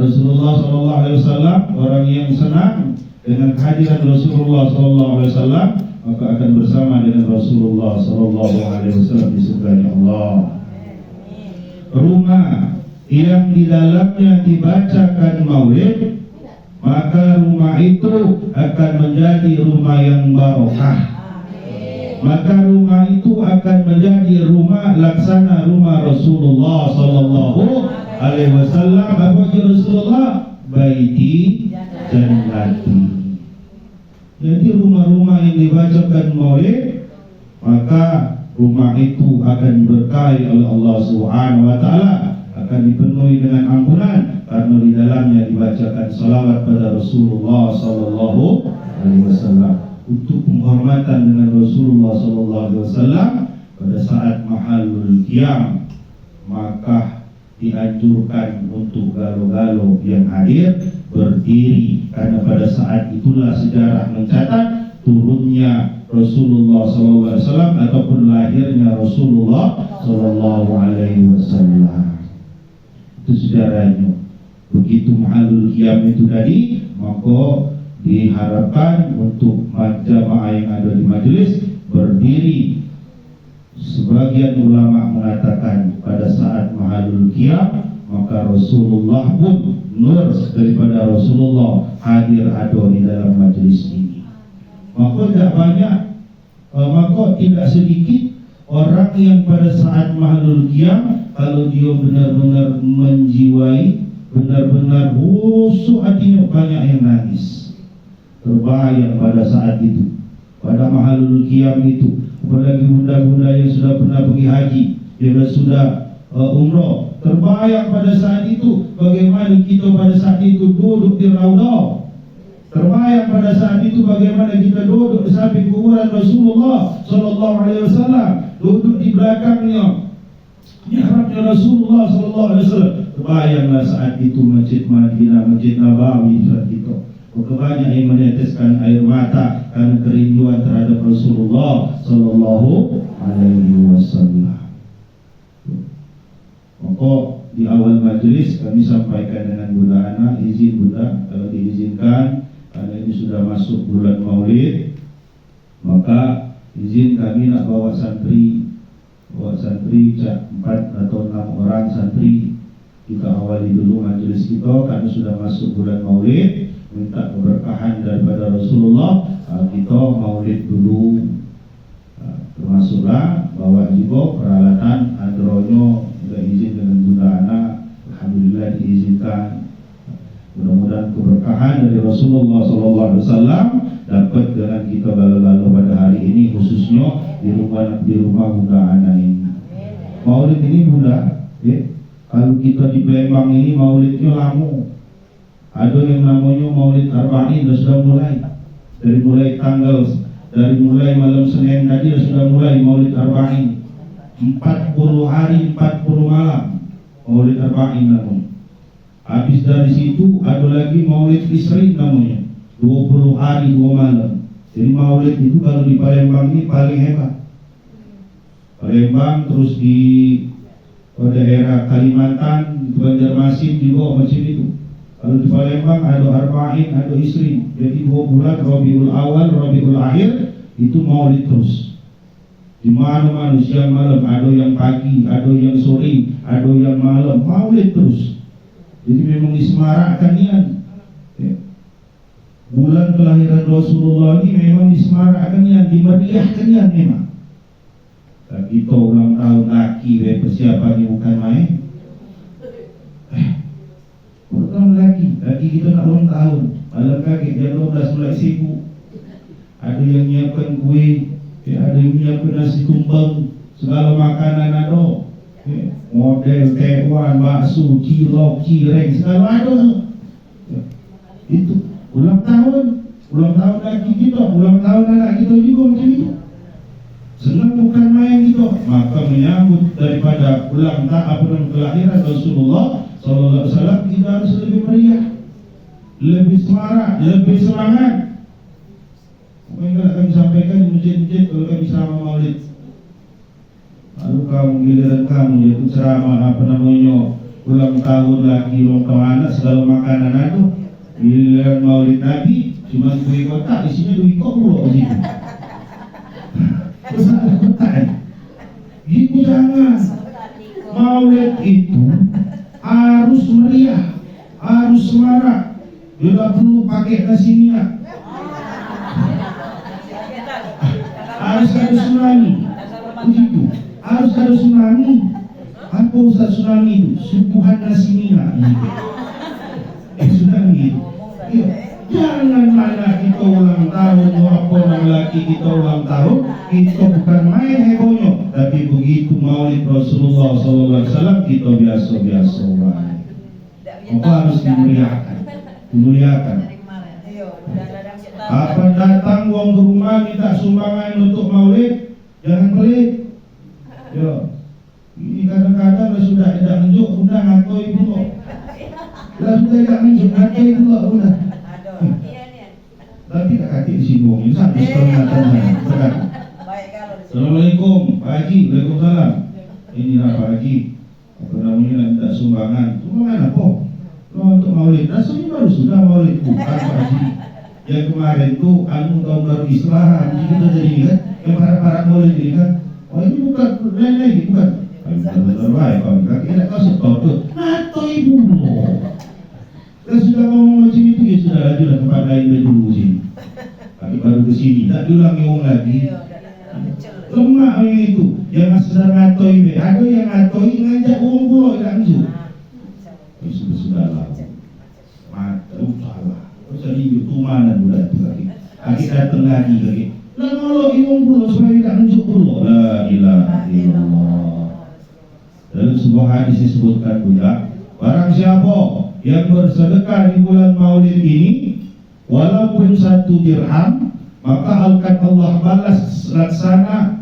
Rasulullah Sallallahu Alaihi Wasallam, orang yang senang dengan kehadiran Rasulullah Sallallahu Alaihi Wasallam, maka akan bersama dengan Rasulullah Sallallahu Alaihi Wasallam di surganya Allah. Rumah yang di dalamnya dibacakan maulid, maka rumah itu akan menjadi rumah yang barokah. Maka rumah itu akan menjadi rumah laksana rumah Rasulullah Sallallahu Alaihi Wasallam. Apa Rasulullah? Baiti jannati. Jadi rumah-rumah yang dibacakan maulid, maka rumah itu akan diberkahi oleh Allah Subhanahu Wa Taala, akan dipenuhi dengan ampunan karena di dalamnya dibacakan salawat pada Rasulullah Sallallahu Alaihi Wasallam. Untuk penghormatan dengan Rasulullah Sallallahu Alaihi Wasallam pada saat mahalul qiyam, maka dianjurkan untuk galo-galo yang hadir berdiri, karena pada saat itulah sejarah mencatat turunnya Rasulullah Sallallahu Alaihi Wasallam ataupun lahirnya Rasulullah Sallallahu Alaihi Wasallam. Itu sejarahnya. Begitu mahalul qiyam itu tadi, maka diharapkan untuk jamaah yang ada di majelis berdiri. Sebagian ulama mengatakan pada saat mahalul qiyam, maka Rasulullah pun nur daripada Rasulullah hadir ada di dalam majelis ini. Maka tidak banyak, maka tidak sedikit orang yang pada saat mahalul qiyam, kalau dia benar-benar menjiwai, benar-benar khusyuk hatinya, banyak yang nangis. Terbayang pada saat itu, pada mahalul qiyam itu, apalagi bunda-bunda yang sudah pernah pergi haji, yang sudah umrah, terbayang pada saat itu bagaimana kita pada saat itu duduk di Raudhah. Terbayang pada saat itu bagaimana kita duduk di samping kuburan Rasulullah Sallallahu Alaihi Wasallam, duduk di belakangnya mihrabnya Rasulullah Sallallahu Alaihi Wasallam. Terbayanglah saat itu Masjid Madinah, Masjid Nabawi saat itu. Maka banyak yang meneteskan air mata karena kerinduan terhadap Rasulullah Sallallahu Alaihi Wasallam. Maka di awal majelis kami sampaikan dengan Bunda Ana, izin Bunda kalau diizinkan, karena ini sudah masuk bulan Maulid, maka izin kami nak bawa santri 4 atau 6 orang santri. Kita awali dulu majelis kita karena sudah masuk bulan Maulid, minta keberkahan daripada Rasulullah. Kita maulid dulu, termasuklah bawa juga peralatan andronyo. Sudah izin dengan Bunda Ana, alhamdulillah diizinkan. Mudah-mudahan keberkahan dari Rasulullah Sallallahu Alaihi Wasallam dapat dengan kita lalu pada hari ini, khususnya di rumah Bunda Ana ini. Maulid ini Bunda, kalau kita di Palembang ini maulidnya lama. Ada yang namanya Maulid Arba'in sudah mulai. Dari mulai malam Senin tadi sudah mulai Maulid Arba'in. 40 hari 40 malam Maulid Arba'in namanya. Habis dari situ ada lagi Maulid Isrin namanya, 20 hari 2 malam. Jadi maulid itu kalau di Palembang ini paling hebat. Palembang, terus di daerah Kalimantan, Banjarmasin juga macam itu. Kalau di Palembang ada Arba'in, ada Isrin. Jadi 2 bulan Rabiul Awal, Rabiul Akhir itu maulid terus. Di mana-mana siang malam, ada yang pagi, ada yang sore, ada yang malam, maulid terus. Jadi memang disemarakkan niat. Bulan kelahiran Rasulullah ini memang disemarakkan niat, dimeriahkan niat memang. Tapi kita ulang tahun laki, persiapannya bukan main. Ulang lagi kita nak ulang tahun, malam kaget jam 12 mulai sibuk. Ada yang nyiapkan kue, ada yang nyiapkan nasi tumbang, segala makanan ada. Model tewan, bakso, cilok, cireng, segala ada. Itu ulang tahun lagi kita, ulang tahun anak kita juga macam itu. Senang bukan main gitu. Maka menyambut daripada ulang tahun kelahiran Rasulullah Sallallahu Alaihi Wasallam, kita harus lebih meriah, lebih semarak, lebih semangat. Apa yang kami sampaikan di masjid-masjid kalau kami ceramah maulid. Lalu kamu giliran kamu yaitu ceramah ulang tahun lagi, ulang tahun anak, segala makanan itu. Giliran maulid Nabi cuma kue kotak, isinya 2 kok puluh di situ. Terus ada kotak. Gitu jangan. Maulid itu harus meriah, harus semarak. Tidak perlu pakai nasi minyak. Harus ada tsunami. Begitu. Harus ada tsunami. Apa Ustaz tsunami itu? Suguhan nasi minyak. Tsunami itu. Iya. Jangan mana kita ulang tahun, apa orang laki kita ulang tahun, kita bukan main hebohnya, tapi begitu maulid Rasulullah SAW kita biasa-biasa. Maka harus dimuliakan, dimuliakan. Apa datang uang ke rumah minta sumbangan untuk maulid, jangan pelit. Yo, ini kadang-kadang sudah tidak menunjuk, udah ngatoi pula. Sudah tidak menunjuk, ngatoi pula udah. Tapi tak kaki di sini wong Islam sekarang. Assalamualaikum Pak Haji, waalaikumsalam. Ini lah Pak Haji, apa namanya tidak sumbangan. Sumbangan apa? Untuk maulid. Rasanya baru sudah maulid bukan Pak Haji. Yang kemarin tuh anu tahun baru Islam, kita jadi kan yang para maulid ini kan. Oh ini bukan lain lagi bukan. Benar baik kalau kaki tidak kau setor tuh. Atau ibu loh. Kita sudah ngomong macam itu ya sudah lanjutlah tempat lain dulu sini. Tapi baru ke sini, tak diulangi ngomong lagi. Lemah itu, yang sedang ngatoi, ada yang ngatoi ngajak uang pulau langsung. Sudah-sudahlah. Mata salah. Terus tadi itu mana budak itu lagi. Lagi datang lagi. Nah kalau uang pulau supaya tidak menunjuk pulau. La ilaha illallah. Dalam sebuah hadis disebutkan juga, barang siapa yang bersedekah di bulan maulid ini walaupun 1 dirham, maka akan Allah balas laksana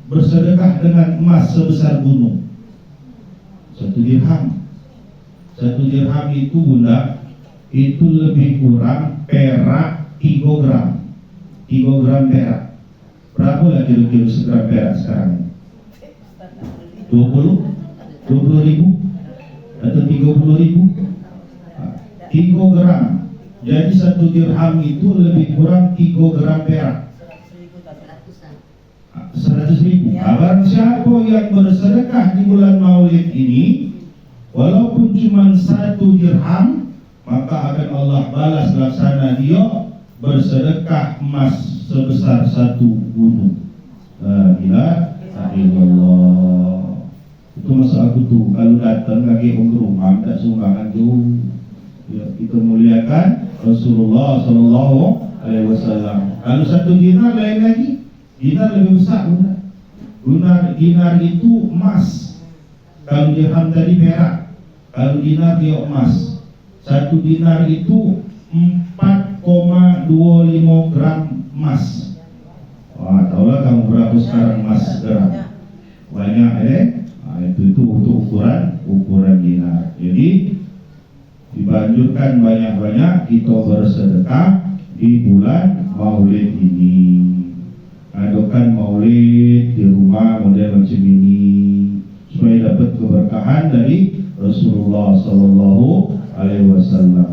bersedekah dengan emas sebesar gunung. 1 dirham. 1 dirham itu bunda, itu lebih kurang perak 3 gram. 3 gram perak. Berapa lah kira-kira segram perak sekarang? 20.000 atau 30.000? 3 gram. Jadi 1 dirham itu lebih kurang 3 gram perak. 100.000. Barang siapa yang bersedekah di bulan maulid ini, walaupun cuma 1 dirham, maka akan Allah balas laksana dia bersedekah emas sebesar 1 gunung. La ilaha illallah. Itu masa aku tuh kalau datang lagi ke rumah tak sumbangan jauh. Ya, kita muliakan Rasulullah Sallallahu Alaihi Wasallam. Kalau 1 dinar lain lagi, dinar lebih besar. Dinar itu emas. Kalau dirham tadi perak. Kalau dinar dia emas. 1 dinar itu 4,25 gram emas. Wah, tahulah kamu berapa sekarang emas gram? Banyak itu untuk ukuran dinar. Jadi dibanjurkan banyak-banyak kita bersedekah di bulan maulid ini. Adakan maulid di rumah model macam ini supaya dapat keberkahan dari Rasulullah Sallallahu Alaihi Wasallam.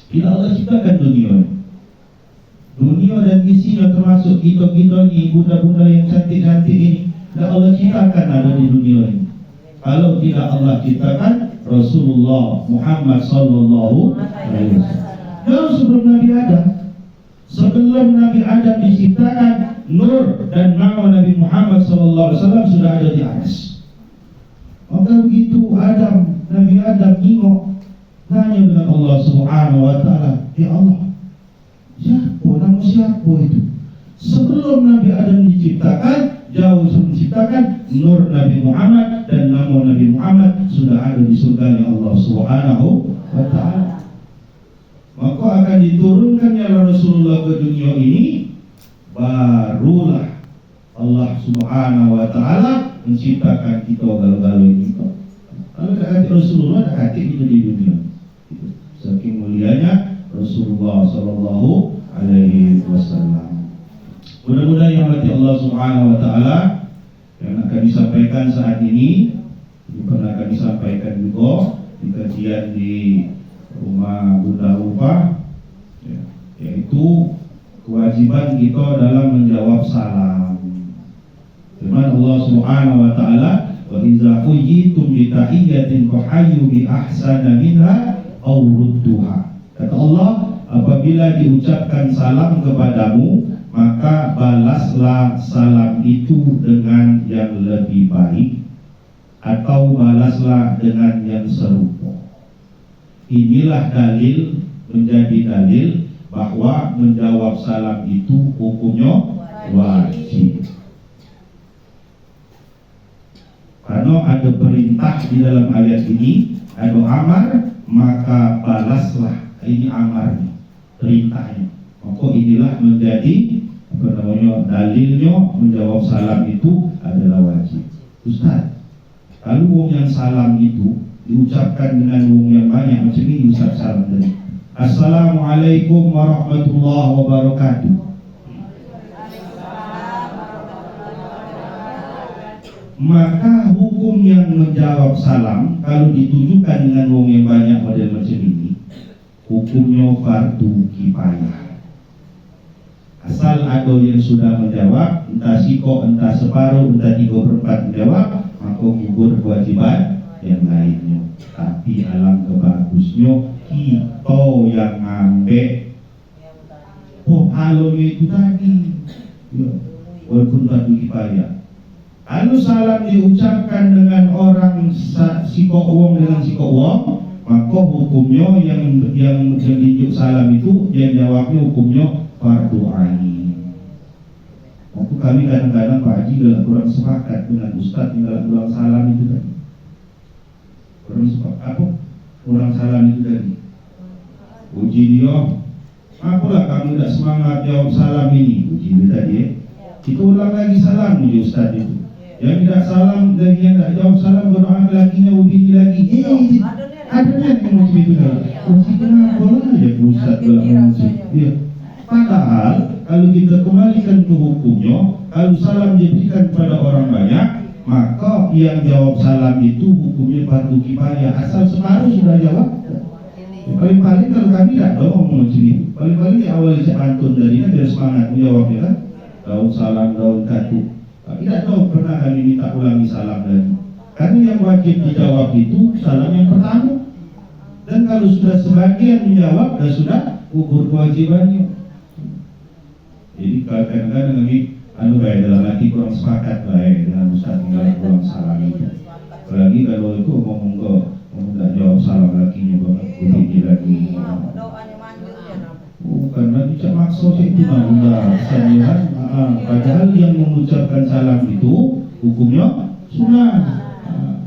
Bila Allah ciptakan dunia dan isinya termasuk kita-kita ni, bunda-bunda yang cantik-cantik ini, dan Allah ciptakan ada di dunia ini. Kalau tidak Allah ciptakan Rasulullah Muhammad Sallallahu Alaihi Wasallam. Jauh sebelum Nabi Adam, sebelum Nabi Adam diciptakan, nur dan nama Nabi Muhammad Sallallahu Alaihi Wasallam sudah ada di atas. Maka begitu Nabi Adam nengok, nanya dengan Allah Subhanahu Wa Taala, ya Allah, nama siapa itu? Sebelum Nabi Adam diciptakan, jauh sebelum diciptakan, nur Nabi Muhammad dan nama Nabi Muhammad sudah ada di surga Allah Subhanahu Wa Taala. Maka akan diturunkannya Rasulullah ke dunia ini, barulah Allah Subhanahu Wa Taala menciptakan kita galau-galau ini. Kalau tak hati Rasulullah, tak hati kita di dunia. Saking mulianya Rasulullah Sallallahu Alaihi Wasallam. Mudah-mudahan yang hati Allah Subhanahu Wa Taala yang akan akan disampaikan saat ini pernah kami sampaikan juga di kajian di rumah Bunda Rupa, yaitu kewajiban kita dalam menjawab salam. Firman Allah Subhanahu wa taala, "Wa idza huyitum bi tahiyyatin fahayyu bi ahsana minha aw rudduha." Kata Allah, apabila diucapkan salam kepadamu, maka balaslah salam itu dengan yang lebih baik atau balaslah dengan yang serupa. Inilah dalil, menjadi dalil bahwa menjawab salam itu hukumnya wajib. Karena ada perintah di dalam ayat ini, ada amar, maka balaslah. Ini amarnya, perintahnya. Maka inilah menjadi dalilnya menjawab salam itu adalah wajib. Ustaz, kalau wong yang salam itu diucapkan dengan wong yang banyak, macam ini Ustaz salam tadi, Assalamualaikum warahmatullahi wabarakatuh, maka hukum yang menjawab salam kalau ditujukan dengan wong yang banyak model macam ini, hukumnya fardu kifayah. Asal ada yang sudah menjawab, entah siko, entah separuh, entah 3/4 menjawab, maka gugur kewajiban yang lainnya. Tapi alam kebagusnya kita yang ngambil alumni itu tadi, walaupun fardu kifayah. Kalau salam diucapkan dengan orang siko uang dengan siko uang, maka hukumnya yang ditunjuk salam itu, yang jawabnya hukumnya fardu ain. Waktu kami kadang-kadang Pak Haji kalau kurang sepakat dengan Ustadz yang dalam ulang salam itu tadi. Kurang sepakat apa? Ulang salam itu tadi. Uji dia, apalah kamu tidak semangat jawab salam ini? Uji dia tadi ya. Kita ulang lagi salam uji Ustadz itu. Yang tidak salam dan yang tidak jawab salam berdoa laginya uji lagi. Ada yang macam itu kan? Uji kenapa lah ya Ustadz dalam uji? Ya. Padahal kalau kita kembalikan ke hukumnya, kalau salam diberikan kepada orang banyak, maka yang jawab salam itu hukumnya fardu kifayah. Asal separuh sudah jawab. Paling-paling kalau kami tidak tahu ngomong sini, paling-paling di awal saya pantun dari ini biar semangat menjawabnya kan. Daun salam, daun katu. Tidak tahu pernah kami minta ulangi salam lagi. Karena yang wajib dijawab itu salam yang pertama. Dan kalau sudah sebagian menjawab, sudah gugur kewajibannya. Jadi kadang-kadang kami kayak dalam hati kurang sepakat dengan Ustaz tinggal kurang salam itu. Apalagi kalau itu ngomong nggak jawab salam lakinya begini lagi. Karena tidak maksud itu udah sanjiran. Padahal yang mengucapkan salam itu hukumnya sunnah.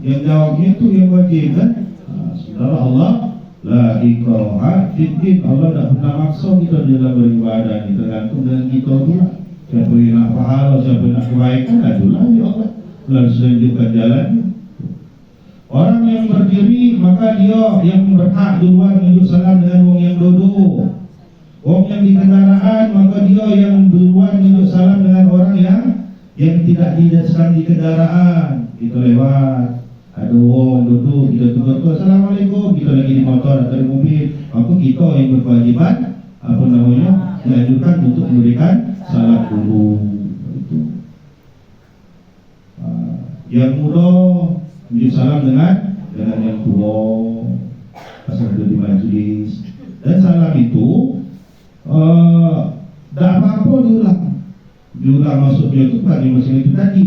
Yang jawabnya itu yang wajib kan. Saudara Allah, la ikraha fiddin. Allah tidak pernah maksa kita dalam beribadah. Tergantung dengan kita pula. Siapa yang nak pahala, siapa yang nak kebaikan, itulah ya Allah. Lalu selanjutkan jalannya. Orang yang berdiri, maka dia yang berhak duluan menunjuk salam dengan wong yang duduk. Wong yang di kendaraan, maka dia yang duluan menunjuk salam dengan orang yang tidak sedang di kendaraan. Itu lewat. Ada wong duduk, kita tegur, Assalamualaikum, kita lagi di motor atau di mobil, maka kita yang berkewajiban dianjurkan untuk memberikan salam dulu. Itu. Yang muda menunjuk salam dengan yang tua, pasal di majlis. Dan salam itu tidak apa-apa diulang maksudnya itu kan yang macam itu tadi.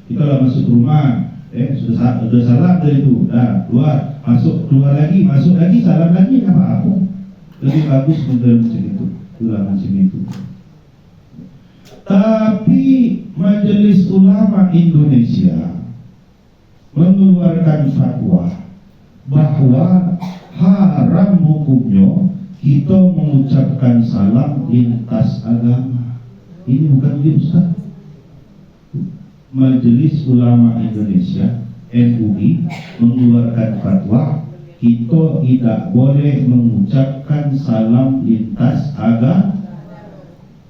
Kita lah masuk rumah. Sudah salam dari itu, keluar, keluar lagi, masuk lagi, salam lagi, apa-apa. Lebih bagus model macam itu, ulang macam itu. Tapi Majelis Ulama Indonesia mengeluarkan fatwa bahwa haram hukumnya kita mengucapkan salam lintas agama. Ini bukan dia Ustaz. Majelis Ulama Indonesia MUI mengeluarkan fatwa kita tidak boleh mengucapkan salam lintas agama.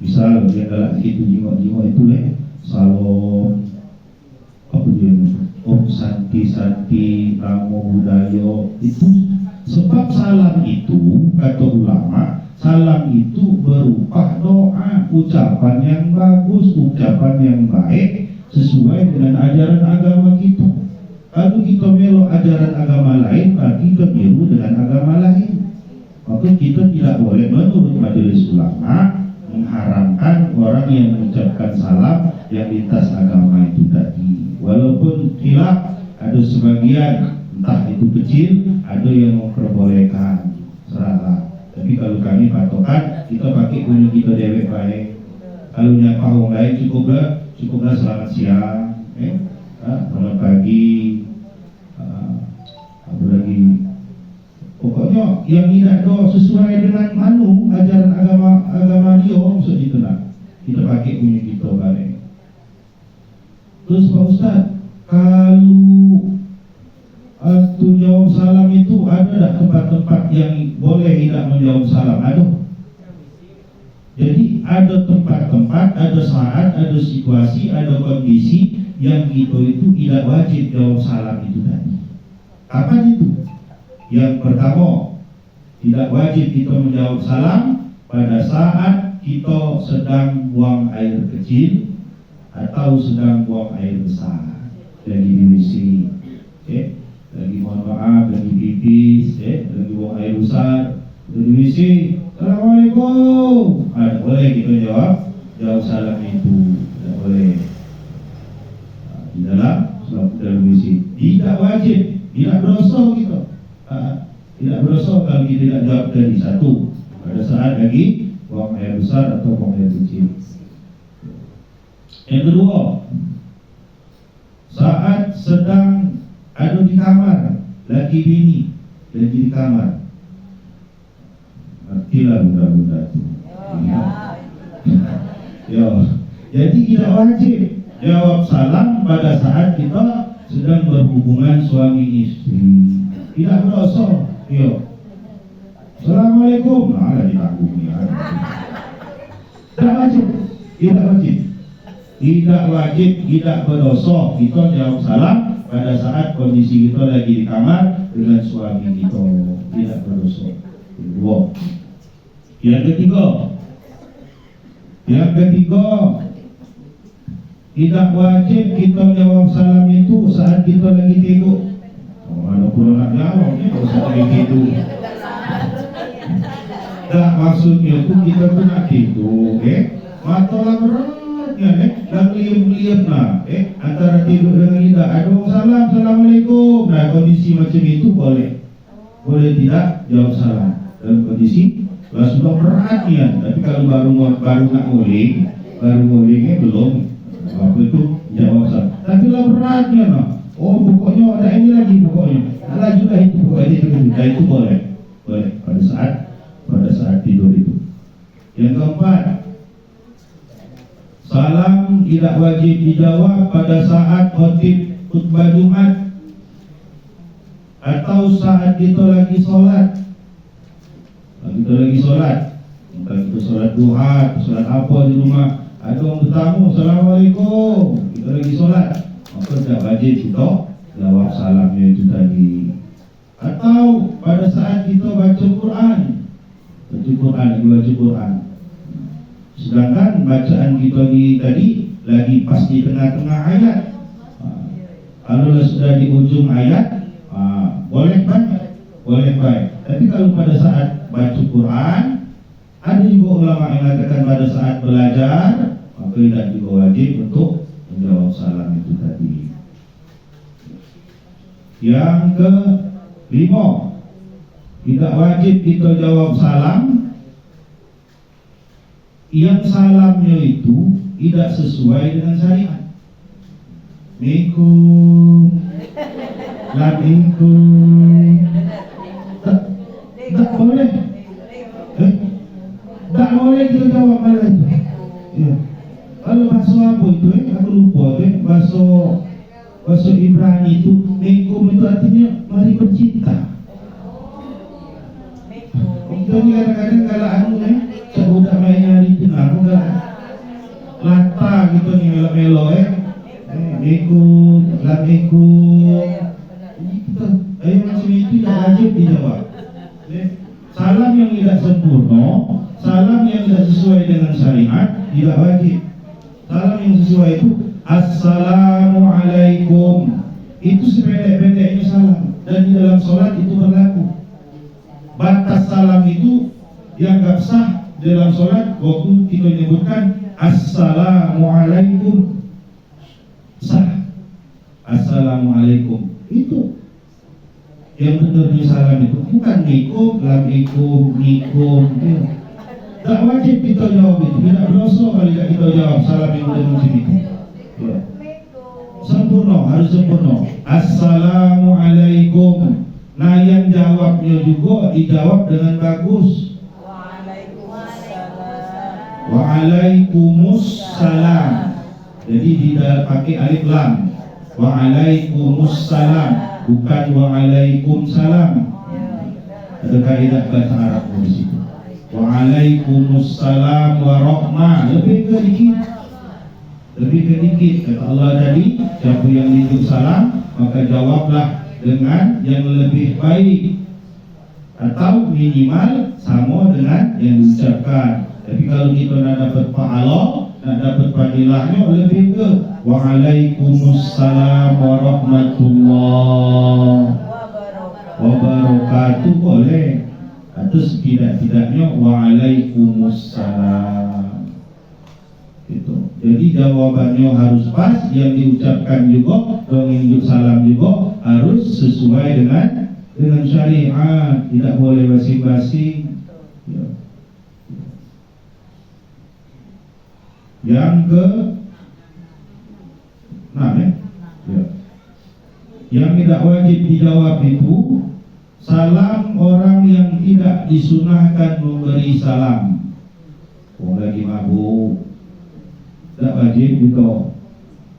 Misal dia dalam itu jiwa-jiwa itu salam apa dia? Om Santi Namo Buddhayo. Itu sebab salam itu, kata ulama, salam itu berupa doa, ucapan yang bagus, ucapan yang baik sesuai dengan ajaran agama kita. Kalau kita melok ajaran agama lain, berarti keliru dengan agama lain. Maka kita tidak boleh menurut majelis ulama mengharamkan orang yang mengucapkan salam yang lintas agama itu tadi. Walaupun khilaf, ada sebagian entah itu kecil, ada yang memperbolehkan, serahlah. Tapi kalau kami patokan, kita pakai bunyi kita dewek baik. Kalau nyapa orang lain cukuplah selamat siang, selamat pagi, apa lagi. Pokoknya yang tidak do sesuai dengan ajaran agama dia maksud dikenal. Kita pakai bunyi kita balik. Terus Pak Ustaz, kalau jawab salam itu ada tak tempat-tempat yang boleh tidak menjawab salam? Ada. Jadi ada tempat-tempat, ada saat, ada situasi, ada kondisi yang kita itu tidak wajib jawab salam itu tadi. Apa itu? Yang pertama, tidak wajib kita menjawab salam pada saat kita sedang buang air kecil atau sedang buang air besar, lagi di WC, lagi mohon maaf, lagi pipis, lagi buang air besar, di WC, Assalamualaikum. Boleh kita jawab salam itu, tidak boleh. Di dalam WC, tidak wajib, tidak berdosa kita. Tidak berdosa kalau kita tidak jawab dari satu pada saat lagi buang air besar atau buang air kecil. Yang kedua, saat sedang ada di kamar, lagi bini lagi di kamar, artilah bunda-bunda itu. Ya, jadi tidak wajib jawab salam pada saat kita sedang berhubungan suami istri. Tidak berdosa. Yo. Assalamualaikum. Nah, ditanggung ya. Tidak wajib. Tidak wajib. Tidak wajib, tidak berdosa kita jawab salam pada saat kondisi kita lagi di kamar dengan suami kita. Tidak berdosa. Kedua. Yang ketiga, tidak wajib kita jawab salam itu saat kita lagi tidur. Walaupun nak jawab ni tak usah lagi tidur. Tak, maksudnya tu kita tu nak tidur, mata lah beratnya, dah liam-liam lah, antara tidur dengan lidah. Ada orang salam, Assalamualaikum. Nah, kondisi macam itu boleh tidak jawab salam dalam kondisi lah sudah beratnya. Tapi kalau baru nak nguling, belum apa itu jawab salam. Tapi lah beratnya lah. Oh, pokoknya ada ini lagi pokoknya. Ada juga itu pokoknya itu boleh pada saat tidur itu. Yang keempat, salam tidak wajib dijawab pada saat khotib khutbah Jumat atau saat kita lagi sholat. Entah kita sholat duha, sholat apa di rumah, ada orang bertamu, Assalamualaikum, kita lagi sholat, maka tidak wajib kita jawab salamnya itu tadi. Atau pada saat kita baca Quran, sedangkan bacaan kita tadi lagi pas di tengah-tengah ayat. Kalau sudah di ujung ayat, boleh baik. Tapi kalau pada saat baca Quran, ada juga ulama yang mengatakan pada saat belajar, maka tidak juga wajib untuk menjawab salam itu tadi. Yang kelima, tidak wajib kita jawab salam yang salamnya itu tidak sesuai dengan syariat. Assalamualaikum, tak boleh. Tak boleh kita jawab malah itu. Ya. Kalau bahasa apa itu? Aku lupa. Bahasa Ibrani itu, Mekum itu artinya mari bercinta. Kita ni kadang-kadang kalau sebudak main hari tenang, lata gitu ni melo-melo Assalamualaikum. Itu, macam itu tidak wajib dijawab. Salam yang tidak sempurna, salam yang tidak sesuai dengan syariat tidak wajib. Salam yang sesuai itu Assalamualaikum. Itu sependek-pendeknya salam, dan di dalam sholat itu berlaku. Batas salam itu dianggap sah dalam sholat waktu kita menyebutkan Assalamualaikum, sah. Assalamualaikum itu yang benarnya salam itu, bukan nikum. Tak wajib kita jawab itu, tidak berdosa kalau tidak kita jawab salam yang benar macam itu. Ya. Sempurna, harus sempurna. Assalamualaikum. Nah yang jawabnya juga dijawab dengan bagus. Waalaikumsalam. Jadi tidak pakai alif lam. Waalaikumsalam, bukan waalaikumsalam. Ada kaidah bahasa Arab di situ. Waalaikumsalam warahmah. Lebih ke dikit. Kata Allah tadi, siapa yang diucap salam maka jawablah dengan yang lebih baik atau minimal sama dengan yang diucapkan. Tapi kalau kita nak dapat pahala, nak dapat padilahnya, lebih ke Waalaikumsalam warahmatullahi wabarakatuh boleh, atau setidak-tidaknya Waalaikumsalam. Gitu. Jadi jawabannya harus pas, yang diucapkan juga, yang diucap salam juga harus sesuai dengan syariat, tidak boleh basi-basi. Ya. Yang ke 6 ya. Yang tidak wajib dijawab itu salam orang yang tidak disunahkan memberi salam. Orang lagi mabuk, tak wajib gitu.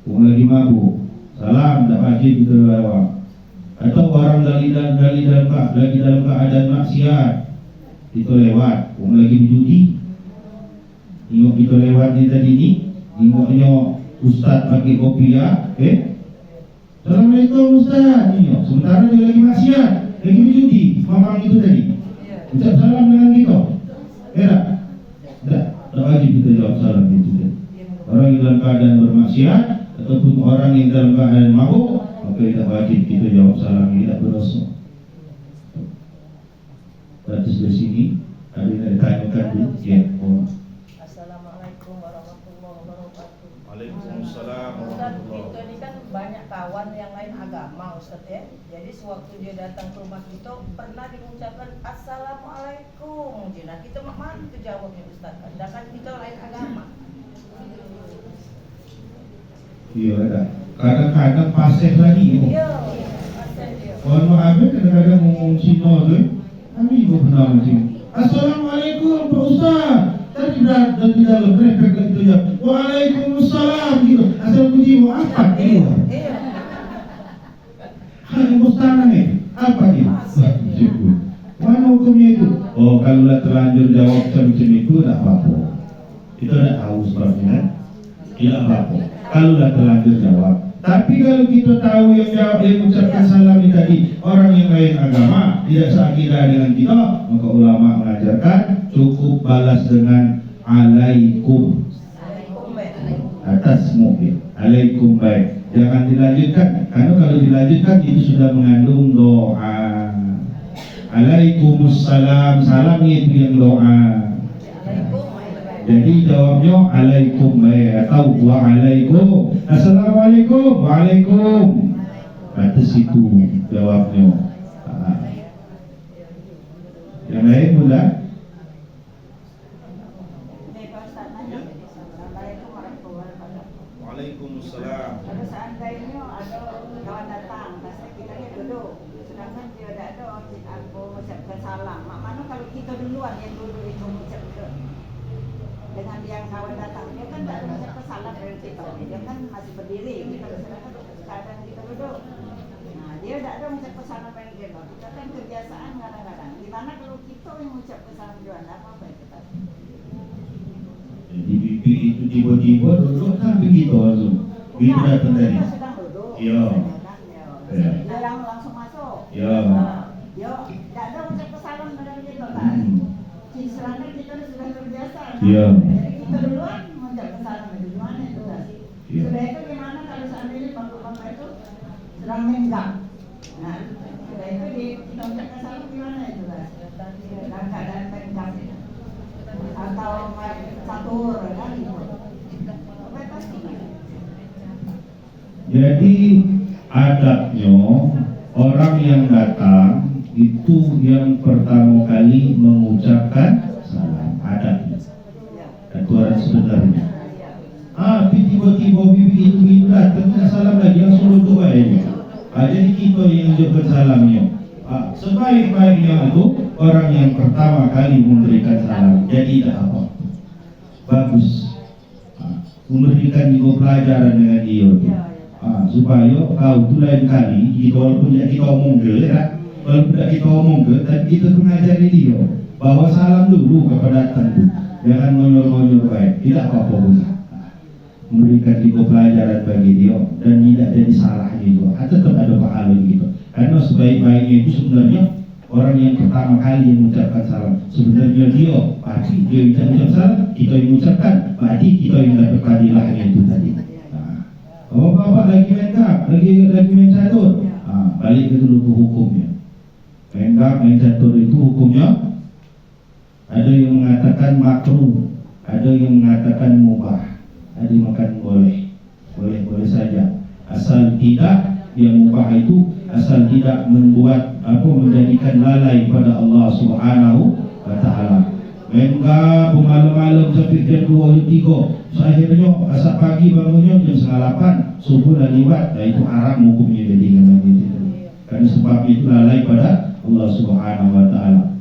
Orang lagi mabuk, salam tak wajib gitu jawab. Atau orang lagi dalam keadaan maksiat, itu lewat. Orang lagi berjudi, tengok kita lewat ni tadi ni, tengoknya ustaz pakai kopiah, Assalamualaikum ustaz, ni sementara dia lagi maksiat, lagi berjudi, mamang itu tadi. Ucap salam dengan kita, tak wajib kita jawab salam itu. Orang yang dalam keadaan bermaksiat ataupun orang yang dalam keadaan mabuk, maka tidak wajib kita jawab salam, tidak berdosa. Batas dari sini, ada yang ditanyakan dulu, ya. Assalamualaikum warahmatullahi wabarakatuh. Waalaikumsalam warahmatullahi. Kita ni kan banyak kawan yang lain agama, Ustaz ya. Jadi sewaktu dia datang ke rumah kita pernah diucapkan Assalamualaikum. Nah kita mana tu jawabnya Ustaz? Sedangkan kita lain agama. Iya ada. Kadang-kadang paseh lagi. Iya, paseh dia. Kalau ada kadang-kadang ngomong Cina tu, kami juga pernah macam Assalamualaikum Pak Ustaz. Tadi dah di dalam repek itu ya. Waalaikumsalam gitu. Asal puji mau apa gitu. Iya. Hanya mustahil ni. Apa ni? Mana hukumnya itu? Oh, kalau dah terlanjur jawab macam itu tak apa-apa. Kita dah tahu sebabnya. Tidak apa-apa. Kalau dah terlanjur jawab. Tapi kalau kita tahu yang jawab, yang mengucapkan salam ini tadi orang yang lain agama, tidak seakidah dengan kita, maka ulama mengajarkan cukup balas dengan alaikum atas mungkin alaikum baik, jangan dilanjutkan, karena kalau dilanjutkan itu sudah mengandung doa. Alaikumussalam, salam itu yang doa. Jadi jawabnya alaikum baik atau waalaikum. Assalamualaikum, waalaikum. Atas itu jawabnya. Yang lain mudah. Waalaikumsalam. Kalau seandainya ada kawan datang, pasti kita ni duduk. Sedangkan dia tak ada orang aku mengucapkan salam. Mak mana kalau kita duluan yang duduk itu mengucapkan dengan yang kawan datang, dia kan tak ada mengucapkan salam dari kita. Dia kan masih berdiri. Kita sedangkan keadaan kita duduk. Nah, dia tak ada mengucapkan salam dari kita. Kita kan kebiasaan kadang-kadang. Di mana kalau kita yang mengucapkan salam duluan, apa yang kita? Jadi bibi itu tiba-tiba duduk kan begitu langsung. Itu datang tadi. Kita sedang duduk. Iya. Iya. Dia langsung masuk. Ya. Yo, tidak ada ucap salam dengan kita kan. Selama kita sudah terbiasa. Iya. Jadi kita duluan mengucap salam duluan itu kan. Iya. Sudah itu gimana kalau seandainya bapak-bapak itu sedang menggang. Nah, sudah itu kita ucapkan salam gimana itu kan? Dalam keadaan menggang atau catur kan gitu. Apa pasti? Jadi adabnya orang yang datang itu yang pertama kali mengucapkan salam, adabnya. Aturan sebenarnya. Tapi tiba-tiba bibi itu datang salam lagi langsung duduk aja. Jadi kita yang ucapkan salamnya. Sebaik-baiknya itu orang yang pertama kali memberikan salam. Jadi tidak apa. Bagus. Memberikan juga pelajaran dengan dia. Supaya kau tu lain kali kita walaupun tidak kita omong ke, walaupun tidak kita omong ke, tapi kita mengajari dia bahwa salam dulu kepada tentu, jangan ngonyol-ngonyol baik, tidak apa-apa pun. Memberikan juga pelajaran bagi dia dan tidak jadi salahnya juga, tetap ada pahala gitu. Karena sebaik-baiknya itu sebenarnya orang yang pertama kali yang mengucapkan salam. Sebenarnya dia, berarti dia ucapkan salam, kita yang mengucapkan, berarti kita yang dapat fadilahnya itu tadi. Oh bapak lagi main gap, lagi main catur, balik ke dulu ke hukumnya. Main gap, main catur itu hukumnya ada yang mengatakan makruh, ada yang mengatakan mubah, ada yang mengatakan boleh saja, asal tidak yang mubah itu asal tidak membuat menjadikan lalai pada Allah Subhanahu wa Ta'ala. Main gap malam-malam sampai jam 2 jam 3. So, akhirnya asap pagi bangunnya jam 7:30, subuh dah lewat, itu haram hukumnya jadi dengan itu. Karena sebab itu lalai pada Allah Subhanahu wa Ta'ala.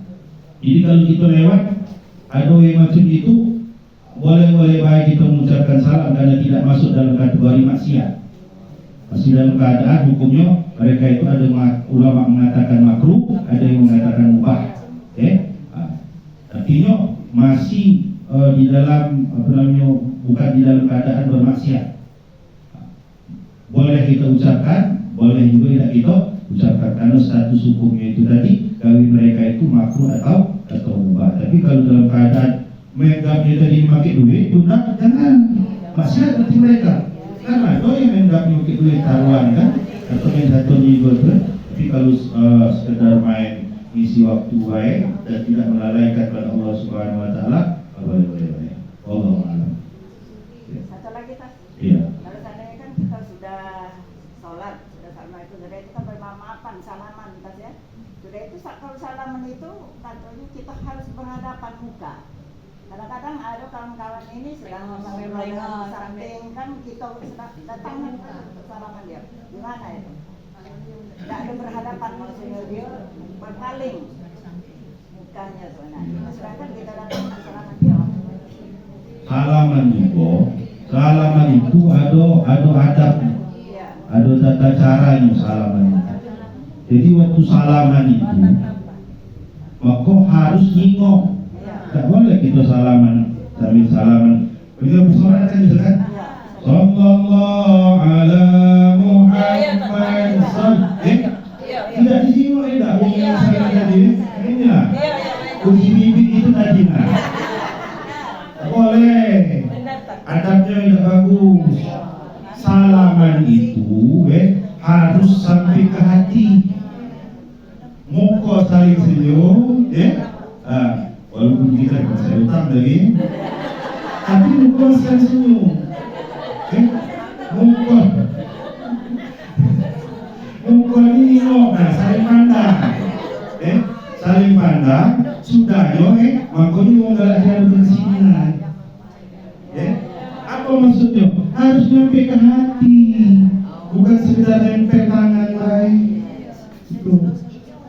Jadi kalau kita lewat ada yang macam itu, boleh-boleh baik kita mengucapkan salam karena tidak masuk dalam kategori maksiat. Masih dalam keadaan hukumnya mereka itu ada ulama mengatakan makruh, ada yang mengatakan mubah. Artinya masih di dalam bukan di dalam keadaan bermaksiat. Boleh kita ucapkan, boleh juga tidak kita ucapkan karena status hukumnya itu tadi kawin mereka itu makruh atau mubah. Tapi kalau dalam keadaan menganggapnya tadi memakai duit, tunda jangan maksiat berarti mereka. Karena ada yang menganggapnya memakai duit taruhan kan, atau yang satu juga tu. Tapi kalau sekedar main isi waktu baik dan tidak melalaikan kepada Allah Subhanahu wa Ta'ala, boleh. Allah alam. Satu lagi tas. Iya. Kalau seandainya kan kita sudah sholat, sudah sama itu, sudah itu kan bermaafan, salaman tas ya. Sudah itu kalau salaman itu katanya kita harus berhadapan muka. Kadang-kadang ada kawan-kawan ini sedang mengelak samping kan kita sedang datang salaman dia. Gimana itu? Tidak ada berhadapan maksudnya dia berpaling mukanya sebenarnya. Sedangkan kita datang salaman dia. Salaman itu ada adab, ada tata caranya salaman itu. Jadi waktu salaman itu, maka harus nyingok. Tak boleh kita salaman sambil salaman. Kita bersorak kan bisa kan? Sallallahu ala Muhammad tidak disingok tidak. Yang saya tadi ini lah. Kunci bibi itu tadi lah. Boleh. Adabnya tidak bagus. Salaman itu harus sampai ke hati. Muka saling senyum, walaupun kita masih utang lagi, tapi muka saling senyum. Muka ini saling pandang. Saling pandang, sudahnya makanya mau galak dia bersinar. Apa maksudnya? Harus nyampe ke hati, bukan sekedar nempel tangan baik.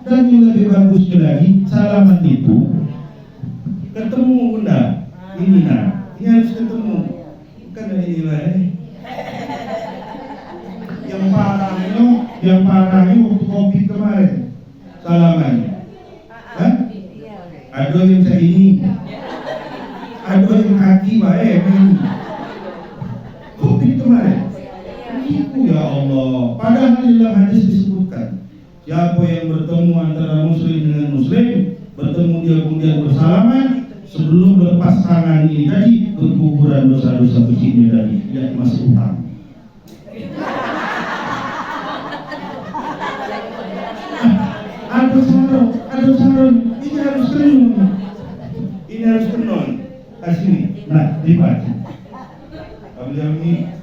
Dan yang lebih bagusnya lagi, salaman itu ketemu bunda. Ini ini harus ketemu. Bukan ini lah. Yang parahnya waktu COVID kemarin salamannya. Ada yang saya ini, ada yang kaki baik. COVID kemarin. Karena di dalam hadis disebutkan, siapa yang bertemu antara muslim dengan muslim, bertemu dia kemudian bersalaman, sebelum berlepas tangan ini tadi, berguguran dosa-dosa kecilnya tadi, tidak masuk utang. Ada sarung, ini harus kenun. Ini harus kenun. Sini, nah, dibaca. Beliau ini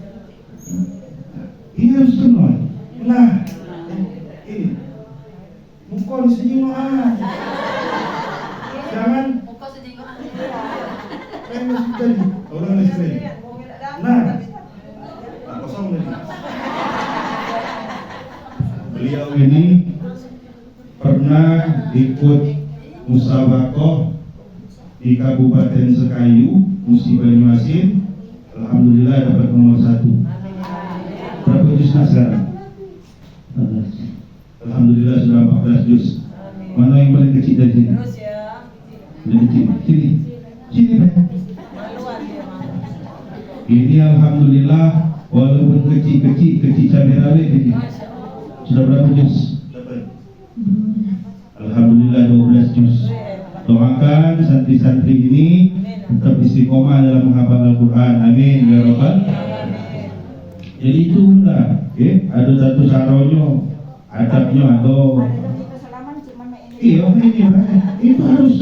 harus kenun. Nah, ini mukon sejingoan. Jangan Muka sejingoan. jadi orang lain. Nah, kosong lagi. Beliau ini pernah ikut musabaqah di Kabupaten Sekayu, Musi Banyuasin. Alhamdulillah dapat nomor 1. Berapa juznya sekarang? 14. Alhamdulillah sudah 14 juz. Mana yang paling kecil dari sini? Terus ya, Paling kecil. Sini. Sini, Pak. maluan dia mah. Ini alhamdulillah walaupun kecil cabai rawit ini. Masya Allah. Sudah berapa juz? Dapat. Alhamdulillah 12 juz. Doakan santri-santri ini tetap istiqomah dalam menghafal Al-Quran. Amin ya Rabbal. Jadi itu enggak, ada satu saronyo, adabnya ada. Kita salaman cuma ini. Iya ini Pak. Itu harus.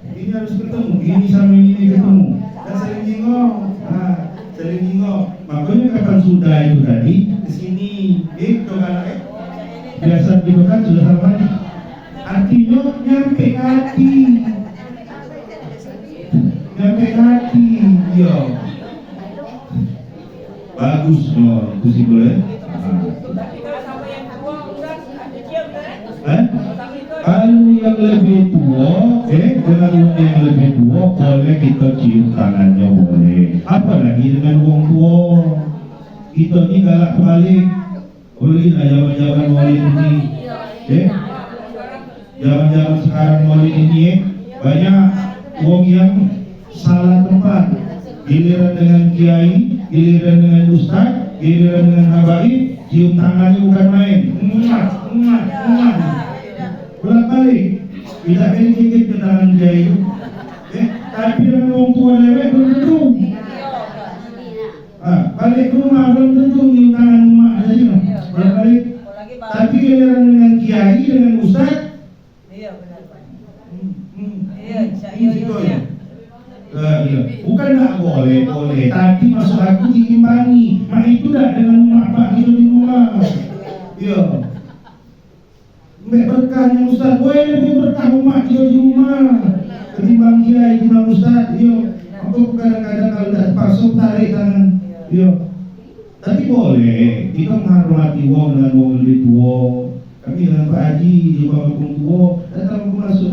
Ini harus ketemu. Ini sama ini ketemu. Dan saling jingok. Nah, saling jingok. Makanya kapan sudah itu tadi kesini, coba biasa gitu kan sudah sampai. Artinya nyampe hati. Nyampe hati. Iya. Bagus loh, itu sih boleh. Kalau yang lebih tua, dengan yang lebih tua boleh kita cium tangannya boleh. Apalagi dengan wong tua, kita ini galak balik. Boleh lah zaman-zaman maulid ini, zaman-zaman sekarang maulid ini banyak wong yang salah tempat. Giliran dengan kiai, giliran dengan ustaz, giliran dengan habaib, cium tangannya bukan main. Emak. Bolak balik, tidak gigit ke tangan kiai itu. Tapi dengan orang tua lewat belum tentu. Balik ke rumah belum tentu cium tangan emak saja. Bolak balik. Tapi giliran dengan kiai, dengan ustaz. Iya benar Pak. Iya. Bukan nggak boleh, tapi maksud aku diimbangi. Mak itu dah dengan mak kita di rumah. Iya. Mek berkah yang ustaz, boleh lebih berkah mak kita di rumah. Ketimbang kiai, ketimbang ustaz. Iya. Aku kadang-kadang kalau dah pasung tarik tangan. Iya. Tapi boleh kita menghormati wong dengan wong lebih tua. Kami dengan Pak Haji di bawah wong tua datang ke masuk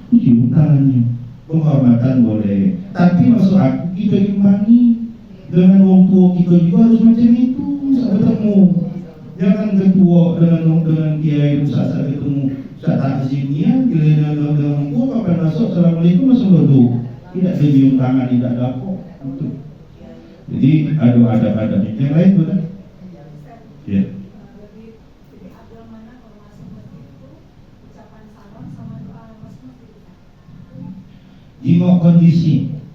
cium tangannya. Penghormatan boleh, tapi maksud aku kita imbangi dengan wong tua kita juga harus macam itu saat ketemu. Jangan ketua dengan kiai saat ketemu saat takzimnya, bila dengan wong tua kapan masuk assalamualaikum masuk duduk, tidak cium tangan, tidak ada apa. Jadi ada adab-adab yang lain betul. Ya. Jika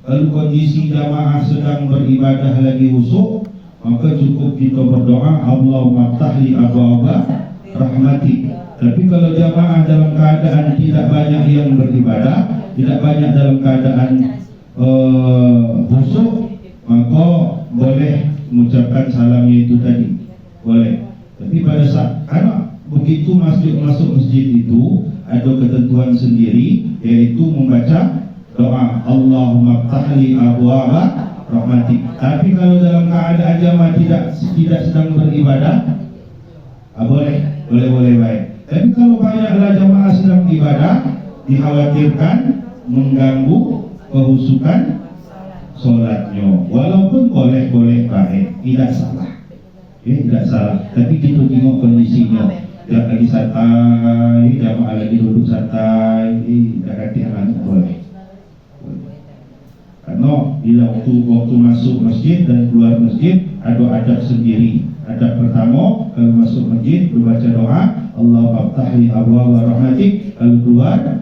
kalau kondisi jamaah sedang beribadah lagi khusyuk, maka cukup kita berdoa Allahumma ftahli abwaaba rahmati. Tapi kalau jamaah dalam keadaan tidak banyak yang beribadah, tidak banyak dalam keadaan khusyuk, maka boleh mengucapkan salamnya itu tadi, boleh. Tapi pada saat karena begitu masuk masjid itu ada ketentuan sendiri, yaitu membaca doa Allahumma ftahli abwaaba rahmati. Tapi kalau dalam keadaan jamaah tidak sedang beribadah, boleh baik. Tapi kalau banyaklah jamaah sedang ibadah, dikhawatirkan mengganggu kehusukan sholatnya. Walaupun boleh baik, tidak salah. Tidak salah. Tapi kita tengok kondisinya. Dia lagi santai, jamaah lagi duduk santai, tidak hati-hati boleh. karena bila waktu masuk masjid dan keluar masjid ada adab sendiri. Adab pertama, kalau masuk masjid berbaca doa, Allahumma ftahli abwaaba rahmatik. Kalau keluar,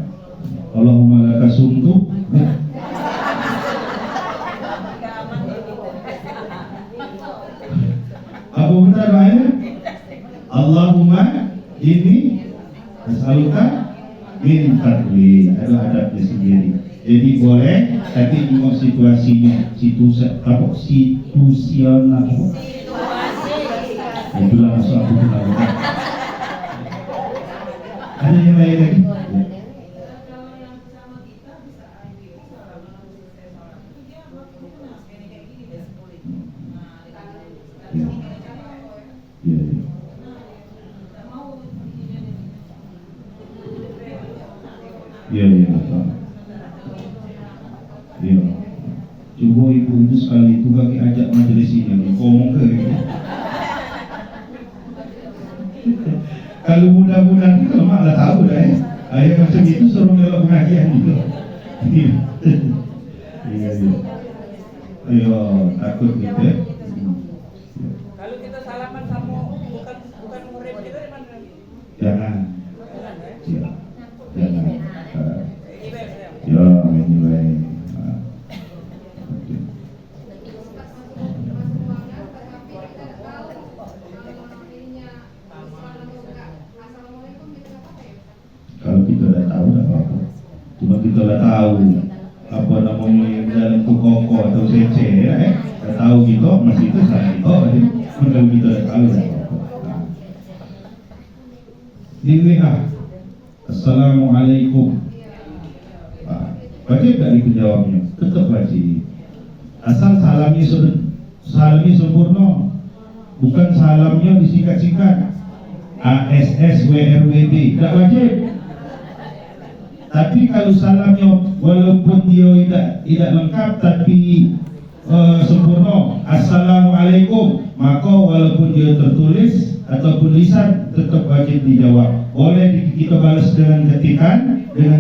Allahumma laka sumtu. Apa benar doanya? Allahumma ini as'aluka min fadli. Ada adabnya sendiri. Jadi boleh, tapi tengok situasinya, situasional. Itulah masuk aku kenal. Ada yang lain lagi? Ya. Ya. Coba ibu itu sekali itu bagi ajak majelis ini, ngomong ke gitu. Kalau mudah-mudahan itu mak dah tahu dah ayat macam itu suruh melok pengajian gitu. Iya. Ayo takut gitu ya. Kalau kita salaman sama bukan murid kita di mana? Jangan. Ya. Jangan. Ya. Ya, menilai. Kalau kita dah tahu dah apa. Cuma kita dah tahu apa namanya yang dalam tu koko atau cece ya, dah tahu gitu masih itu saya itu. Kalau kita dah tahu dah apa. Di WA, Assalamualaikum. Wajib tak itu jawabnya? Tetap wajib. Asal salamnya sempurna, bukan salamnya disingkat-singkat. ASS WRWB tak wajib. Tapi kalau salamnya walaupun dia tidak lengkap tapi sempurna, Assalamualaikum, maka walaupun dia tertulis ataupun lisan tetap wajib dijawab. Boleh kita balas dengan ketikan, dengan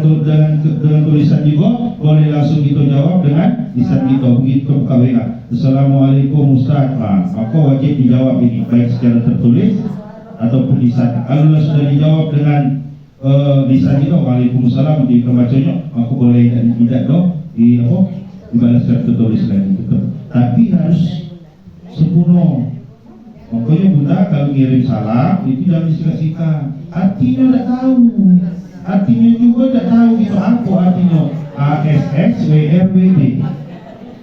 tulisan juga, boleh langsung kita jawab dengan lisan kita. Begitu buka WA, Assalamualaikum Ustaz, maka wajib dijawab ini baik secara tertulis ataupun lisan. Kalau sudah dijawab dengan lisan kita, Waalaikumsalam di pembacanya, aku boleh dan tidak dong dibalas secara tertulis lagi. Tapi harus sempurna. Makanya Bunda kalau ngirim salam itu jangan disingkat-singkat. Artinya tidak tahu. Artinya juga tidak tahu itu apa artinya. ASS WRWB.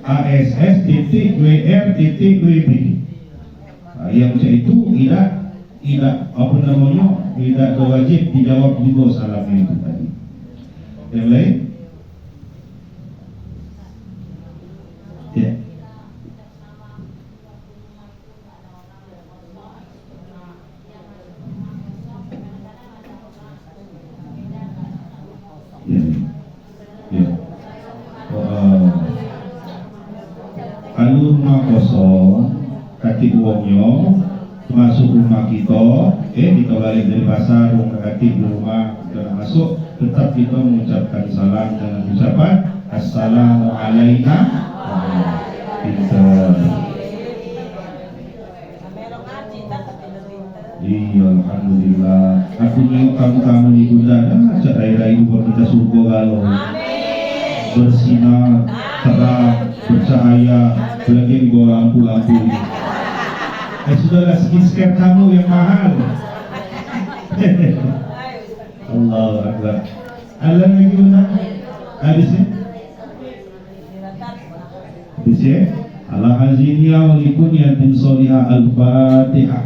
ASS titik WR titik WB. Yang macam itu tidak apa namanya, tidak wajib dijawab juga salamnya itu tadi. Yang lain? Ya. Kalau rumah kosong, kaki uangnya masuk rumah kita, kita balik dari pasar, uang kaki di rumah kita masuk, tetap kita mengucapkan salam dengan ucapan Assalamualaikum. Kita. Iya, alhamdulillah. Aku nengok kamu di Bunda, ajak raya-raya buat kita surga galau. Bersinar, terang, bercahaya, lagi di bawah lampu-lampu. Sudahlah skincare kamu yang mahal. Allahu Akbar. Allah lagi Bunda. Habisnya? Habisnya? Allah azini ya walikun ya tim soliha al-fatihah.